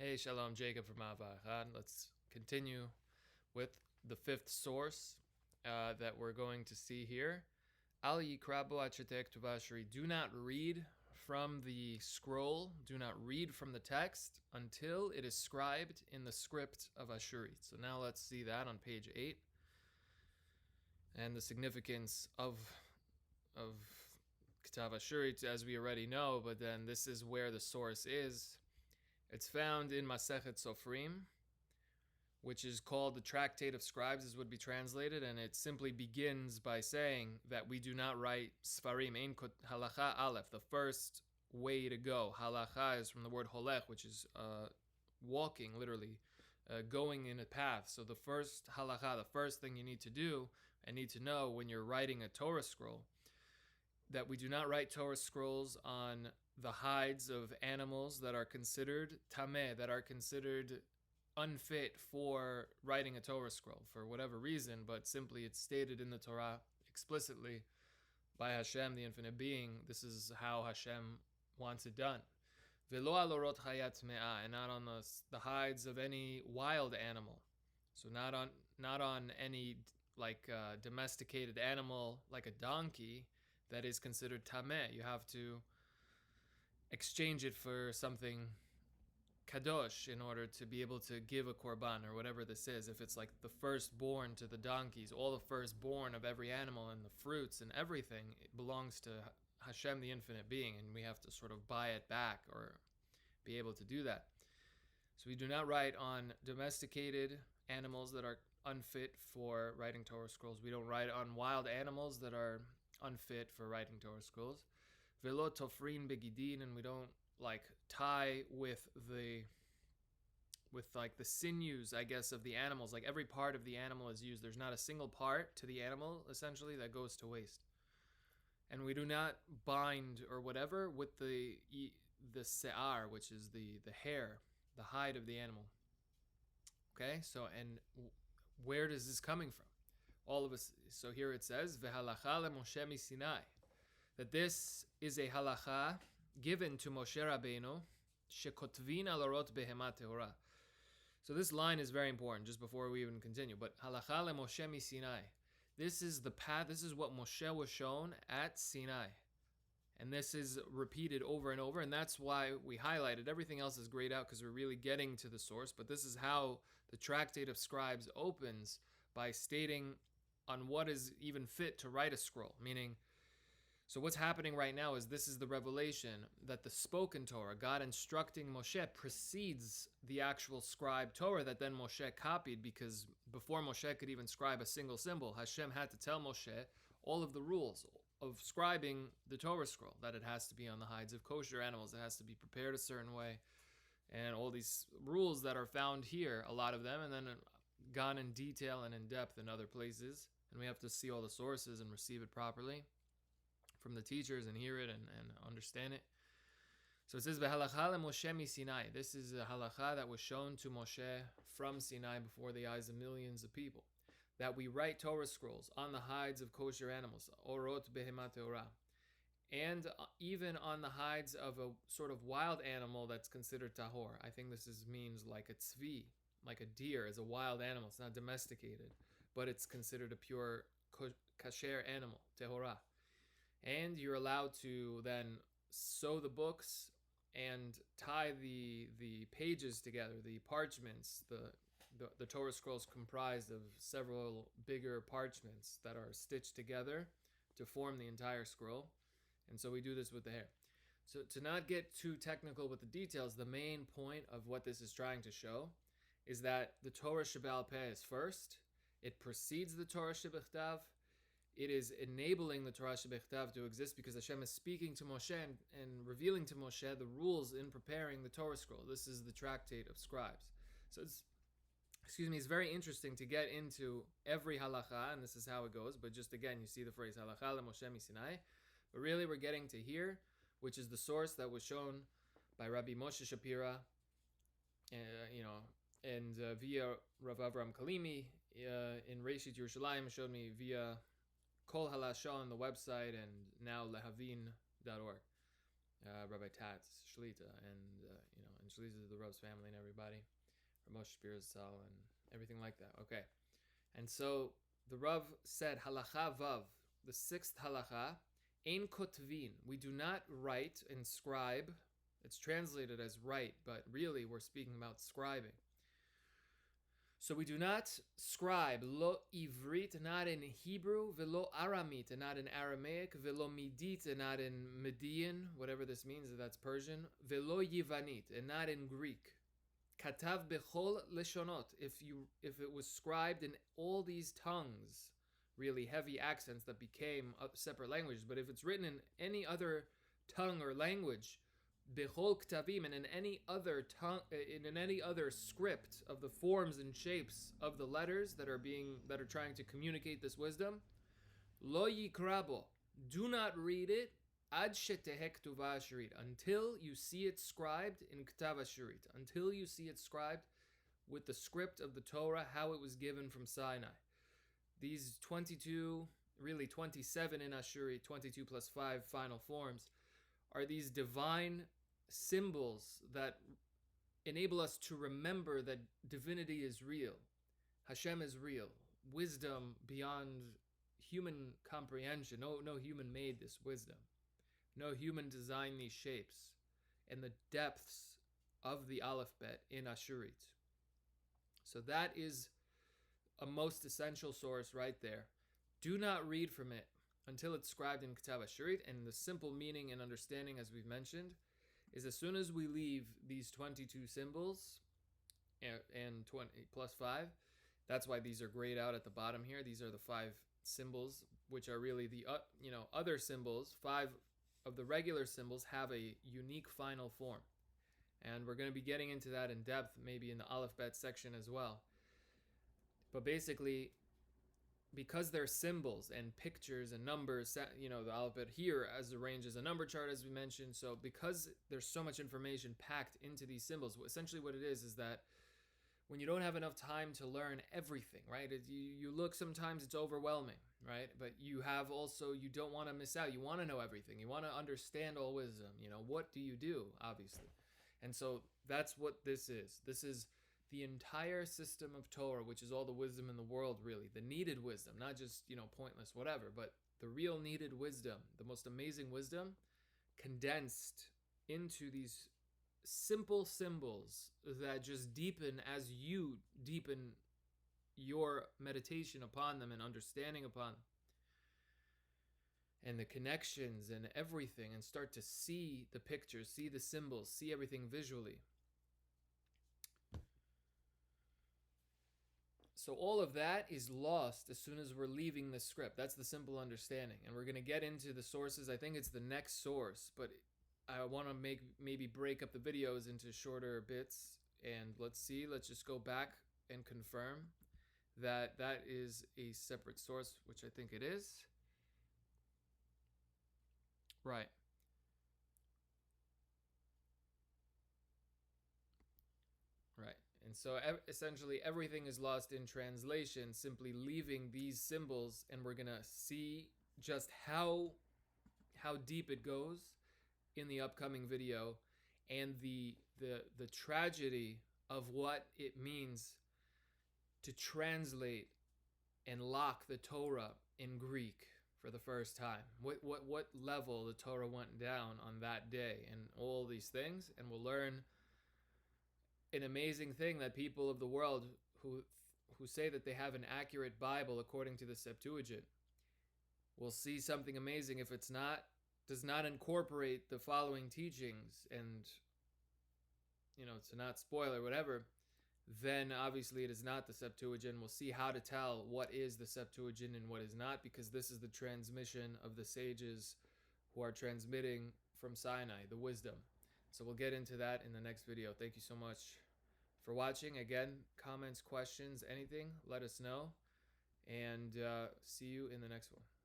Hey, Shalom, Jacob from Ahava, Echad. Let's continue with the fifth source that we're going to see here. Al yikrabo achetek tuvashri. Do not read from the scroll, do not read from the text until it is scribed in the script of Ashurith. So now let's see that on page 8 and the significance of Ketav Ashurith, as we already know, but then this is where the source is. It's found in Masechet Sofrim, which is called the Tractate of Scribes, as would be translated, and it simply begins by saying that we do not write Sfarim, Ein Halacha Aleph, the first way to go. Halacha is from the word holech, which is walking, literally, going in a path. So the first halacha, the first thing you need to do and need to know when you're writing a Torah scroll, that we do not write Torah scrolls on the hides of animals that are considered T.M.E.S.F.E.B, that are considered unfit for writing a Torah scroll for whatever reason, but simply it's stated in the Torah explicitly by Hashem, the infinite being. This is how Hashem wants it done. Velo alorot hayat me'ah, and not on the hides of any wild animal. So not on any domesticated animal like a donkey that is considered T.M.E.S.F.E.B. You have to exchange it for something kadosh in order to be able to give a korban or whatever this is. If it's like the firstborn to the donkeys, all the firstborn of every animal and the fruits and everything, it belongs to Hashem, the infinite being, and we have to sort of buy it back or be able to do that. So we do not write on domesticated animals that are unfit for writing Torah scrolls. We don't write on wild animals that are unfit for writing Torah scrolls. Velo tofrin begidin, and we don't tie with the sinews, I guess, of the animals. Like every part of the animal is used. There's not a single part to the animal, essentially, that goes to waste. And we do not bind or whatever with the se'ar, which is the hair, the hide of the animal. Okay, so and where does this coming from? All of us. So here it says, "V'halacha leMoshe miSinai," that this is a halacha given to Moshe Rabbeinu, shekotvin alorot behema tehora. So this line is very important, just before we even continue. But halacha leMoshe miSinai. This is the path. This is what Moshe was shown at Sinai, and this is repeated over and over. And that's why we highlighted everything else is grayed out, because we're really getting to the source. But this is how the Tractate of Scribes opens, by stating on what is even fit to write a scroll, meaning. So what's happening right now is this is the revelation that the spoken Torah, God instructing Moshe, precedes the actual scribed Torah that then Moshe copied, because before Moshe could even scribe a single symbol, Hashem had to tell Moshe all of the rules of scribing the Torah scroll, that it has to be on the hides of kosher animals, it has to be prepared a certain way, and all these rules that are found here, a lot of them, and then gone in detail and in depth in other places, and we have to see all the sources and receive it properly from the teachers and hear it and understand it. So it says, "V'halacha leMoshe miSinai." This is a halacha that was shown to Moshe from Sinai before the eyes of millions of people, that we write Torah scrolls on the hides of kosher animals, orot behema tehora, and even on the hides of a sort of wild animal that's considered tahor. I think this means like a tzvi, like a deer is a wild animal. It's not domesticated, but it's considered a pure kasher animal, tehora. And you're allowed to then sew the books and tie the pages together, the parchments. The Torah scrolls comprised of several bigger parchments that are stitched together to form the entire scroll. And so we do this with the hair. So to not get too technical with the details, the main point of what this is trying to show is that the Torah Sheba'al Peh is first. It precedes the Torah Shebechtav. It is enabling the Torah Shebechtav to exist because Hashem is speaking to Moshe and revealing to Moshe the rules in preparing the Torah scroll. This is the Tractate of Scribes. So it's very interesting to get into every halacha, and this is how it goes. But just again, you see the phrase halacha leMoshe miSinai. But really, we're getting to here, which is the source that was shown by Rabbi Moshe Shapira, and via Rav Avram Kalimi in Reshit Yerushalayim, showed me via Kol Halasha on the website, and now lehavin.org. Rabbi Tats Shlita, and essentially. These are the Rav's family and everybody. Ramosh Spirazal and everything like that. Okay. And so the Rav said, Halacha Vav, the sixth halacha, Ein kotvin. We do not write and scribe. It's translated as write, but really we're speaking about scribing. So we do not scribe, lo ivrit, not in Hebrew, velo aramit, and not in Aramaic, velo midit, and not in Median, whatever this means, that's Persian, velo yivanit, and not in Greek. Katav bechol leshonot. If it was scribed in all these tongues, really heavy accents that became separate languages, but if it's written in any other tongue or language, bechol ktavim, and in any other tongue, in any other script of the forms and shapes of the letters that are trying to communicate this wisdom, lo yikrabo, do not read it ad shetehek tuva Ashurith, until you see it scribed in Ktav Ashurith, until you see it scribed with the script of the Torah, how it was given from Sinai. These 22, really 27 in Ashurith, 22 plus 5 final forms, are these divine symbols that enable us to remember that divinity is real. Hashem is real. Wisdom beyond human comprehension. No human made this wisdom. No human designed these shapes and the depths of the Aleph-Bet in Ashurith. So that is a most essential source right there. Do not read from it until it's scribed in Ktav Ashurith. And the simple meaning and understanding, as we've mentioned, is as soon as we leave these 22 symbols and 20 plus 5, that's why these are grayed out at the bottom here. These are the 5 symbols, which are really the other symbols. 5 of the regular symbols have a unique final form. And we're going to be getting into that in depth, maybe in the Aleph-Bet section as well. But basically, because they're symbols and pictures and numbers, the Aleph-Bet here as arranged as a number chart, as we mentioned. So because there's so much information packed into these symbols, essentially what it is that when you don't have enough time to learn everything, right? You look, sometimes it's overwhelming, right? But you don't want to miss out. You want to know everything. You want to understand all wisdom. What do you do, obviously? And so that's what this is. This is the entire system of Torah, which is all the wisdom in the world, really. The needed wisdom, not just, pointless, whatever, but the real needed wisdom, the most amazing wisdom, condensed into these simple symbols that just deepen as you deepen your meditation upon them and understanding upon them. And the connections and everything, and start to see the pictures, see the symbols, see everything visually. So all of that is lost as soon as we're leaving the script. That's the simple understanding. And we're going to get into the sources. I think it's the next source, but I want to maybe break up the videos into shorter bits. And let's just go back and confirm that that is a separate source, which I think it is. Right. Right. And so essentially everything is lost in translation, simply leaving these symbols, and we're going to see just how deep it goes in the upcoming video, and the tragedy of what it means to translate and lock the Torah in Greek for the first time. What level the Torah went down on that day, and all these things. And we'll learn an amazing thing, that people of the world who say that they have an accurate Bible according to the Septuagint will see something amazing if it's does not incorporate the following teachings, and to not spoil or whatever, then obviously it is not the Septuagint. We'll see how to tell what is the Septuagint and what is not, because this is the transmission of the sages who are transmitting from Sinai, the wisdom. So we'll get into that in the next video. Thank you so much for watching. Again, comments, questions, anything, let us know. And see you in the next one.